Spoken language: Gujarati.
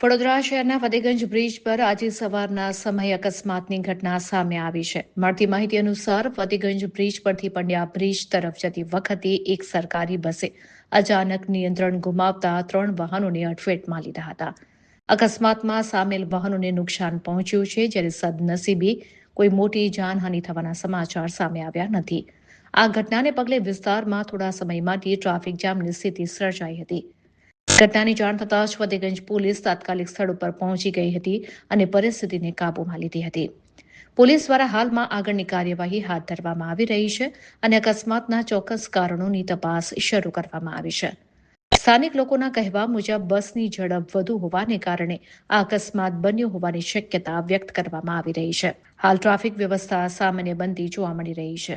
વડોદરા શહેરના ફતેગંજ બ્રિજ પર આજે સવારના સમયે અકસ્માતની ઘટના સામે આવી છે. મળતી માહિતી અનુસાર ફતેગંજ બ્રિજ પરથી પંડ્યા બ્રિજ તરફ જતી વખતે એક સરકારી બસે અચાનક નિયંત્રણ ગુમાવતા 3 વાહનોને અડફેટમાં લીધા હતા. અકસ્માતમાં સામેલ વાહનોને નુકસાન પહોંચ્યું છે, જ્યારે સદનસીબે કોઈ મોટી જાનહાનિ થવાના સમાચાર સામે આવ્યા નથી. આ ઘટનાને પગલે વિસ્તારમાં થોડા સમય માટે ટ્રાફિક જામની સ્થિતિ સર્જાઈ હતી. ઘટનાની જાણ થતાં જ ફતેગંજ પોલીસ તાત્કાલિક સ્થળ ઉપર પહોંચી ગઈ હતી અને પરિસ્થિતિને કાબૂમાં લીધી હતી. પોલીસ દ્વારા હાલમાં આગળની કાર્યવાહી હાથ ધરવામાં આવી રહી છે અને અકસ્માતના ચોક્કસ કારણોની તપાસ શરૂ કરવામાં આવી છે. સ્થાનિક લોકોના કહેવા મુજબ બસની ઝડપ વધુ હોવાને કારણે આ અકસ્માત બન્યો હોવાની શક્યતા વ્યક્ત કરવામાં આવી રહી છે. હાલ ટ્રાફિક વ્યવસ્થા સામાન્ય બનતી જોવા મળી રહી છે.